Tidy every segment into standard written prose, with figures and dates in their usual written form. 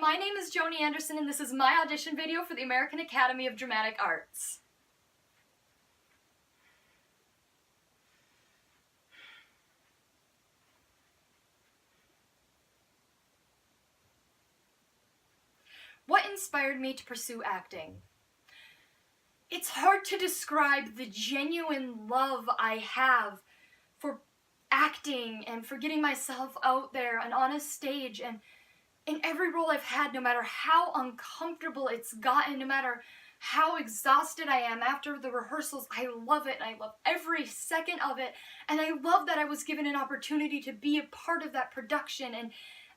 my name is Joni Anderson and this is my audition video for the American Academy of Dramatic Arts. What inspired me to pursue acting? It's hard to describe the genuine love I have for acting and for getting myself out there and on a stage, and in every role I've had, no matter how uncomfortable it's gotten, no matter how exhausted I am after the rehearsals, I love it and I love every second of it, and I love that I was given an opportunity to be a part of that production and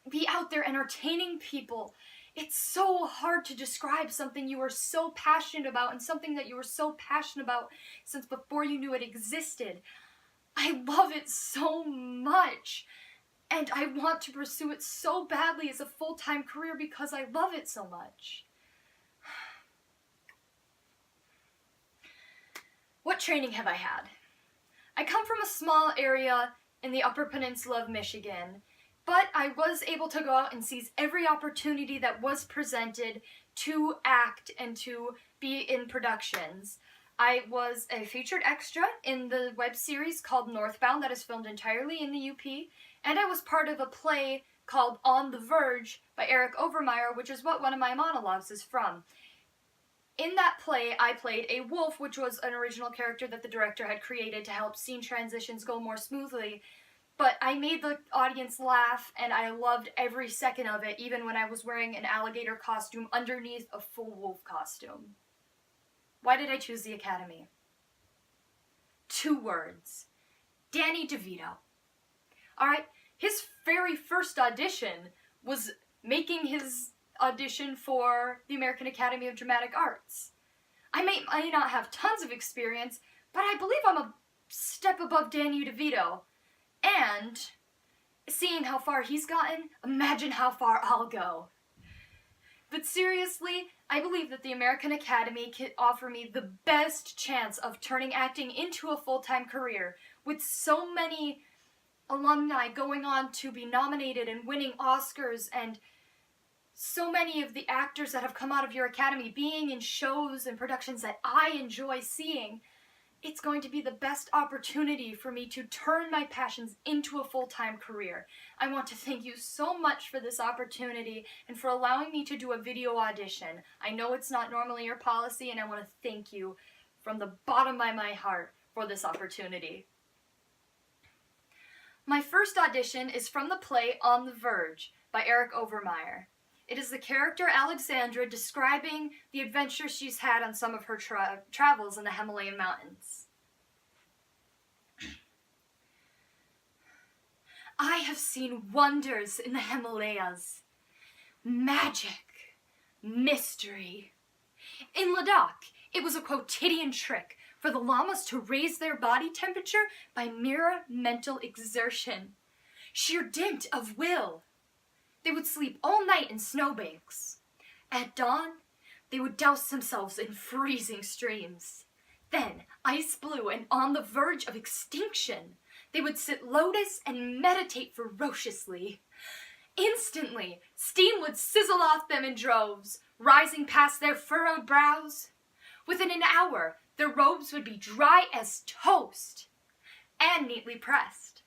be out there entertaining people. It's so hard to describe something you were so passionate about and something that you were so passionate about since before you knew it existed. I love it so much, and I want to pursue it so badly as a full-time career because I love it so much. What training have I had? I come from a small area in the Upper Peninsula of Michigan, but I was able to go out and seize every opportunity that was presented to act and to be in productions. I was a featured extra in the web series called Northbound that is filmed entirely in the UP, and I was part of a play called On the Verge by Eric Overmyer, which is what one of my monologues is from. In that play, I played a wolf, which was an original character that the director had created to help scene transitions go more smoothly. But I made the audience laugh, and I loved every second of it, even when I was wearing an alligator costume underneath a full wolf costume. Why did I choose the Academy? 2 words. Danny DeVito. Alright, his very first audition was making his audition for the American Academy of Dramatic Arts. I may not have tons of experience, but I believe I'm a step above Danny DeVito. And seeing how far he's gotten, imagine how far I'll go. But seriously, I believe that the American Academy can offer me the best chance of turning acting into a full-time career, with so many alumni going on to be nominated and winning Oscars, and so many of the actors that have come out of your academy being in shows and productions that I enjoy seeing. It's going to be the best opportunity for me to turn my passions into a full-time career. I want to thank you so much for this opportunity and for allowing me to do a video audition. I know it's not normally your policy, and I want to thank you from the bottom of my heart for this opportunity. My first audition is from the play On the Verge by Eric Overmyer. It is the character Alexandra describing the adventures she's had on some of her travels in the Himalayan mountains. I have seen wonders in the Himalayas. Magic. Mystery. In Ladakh, it was a quotidian trick for the llamas to raise their body temperature by mere mental exertion. Sheer dint of will. They would sleep all night in snowbanks. At dawn, they would douse themselves in freezing streams. Then, ice blue and on the verge of extinction, they would sit lotus and meditate ferociously. Instantly, steam would sizzle off them in droves, rising past their furrowed brows. Within an hour, their robes would be dry as toast and neatly pressed.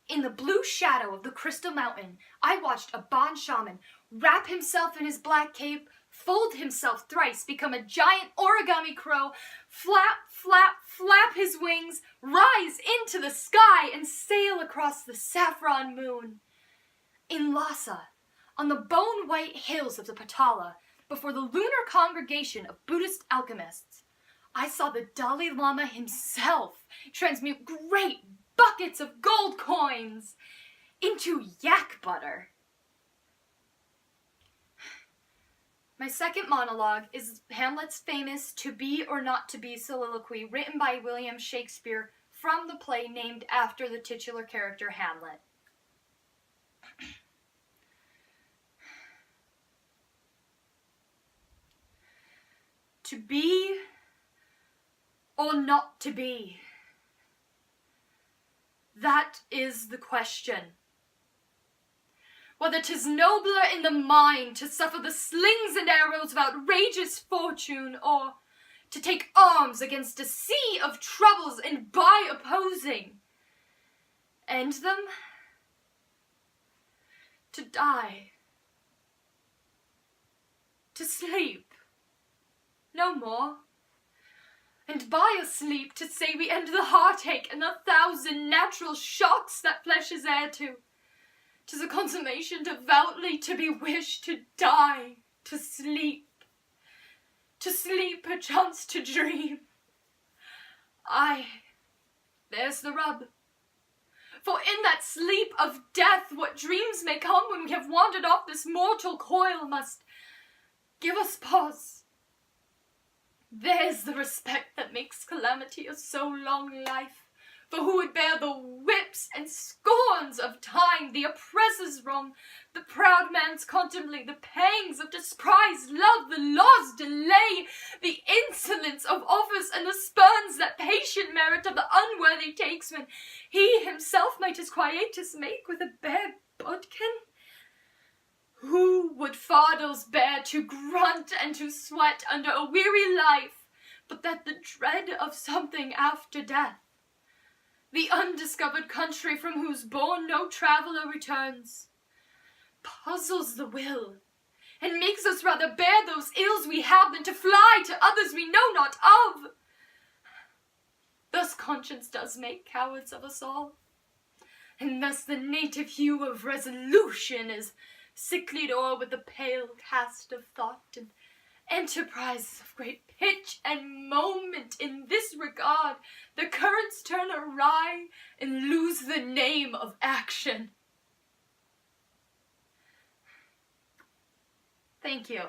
In the blue shadow of the Crystal Mountain, I watched a Bon shaman wrap himself in his black cape, fold himself thrice, become a giant origami crow, flap, flap, flap his wings, rise into the sky, and sail across the saffron moon. In Lhasa, on the bone-white hills of the Patala, before the lunar congregation of Buddhist alchemists, I saw the Dalai Lama himself transmute great buckets of gold coins into yak butter. My second monologue is Hamlet's famous To Be or Not to Be soliloquy written by William Shakespeare from the play named after the titular character Hamlet. To be or not to be? That is the question. whether 'tis nobler in the mind to suffer the slings and arrows of outrageous fortune, or to take arms against a sea of troubles, and by opposing end them, to die, to sleep, no more. And by a sleep to say we end the heartache and 1,000 natural shocks that flesh is heir to. 'Tis a consummation devoutly to be wished, to die, to sleep perchance to dream. Aye, there's the rub. For in that sleep of death, what dreams may come when we have wandered off this mortal coil must give us pause. There's the respect that makes calamity a so long life. For who would bear the whips and scorns of time, the oppressor's wrong, the proud man's contemplate, the pangs of despised love, the law's delay, the insolence of offers, and the spurns that patient merit of the unworthy takes, when he himself might his quietus make with a bare bodkin? Who would fardels bear to grunt and to sweat under a weary life, but that the dread of something after death, the undiscovered country from whose bourne no traveller returns, puzzles the will, and makes us rather bear those ills we have than to fly to others we know not of? Thus conscience does make cowards of us all, and thus the native hue of resolution is sicklied o'er with the pale cast of thought, and enterprises of great pitch and moment in this regard, the currents turn awry and lose the name of action. Thank you.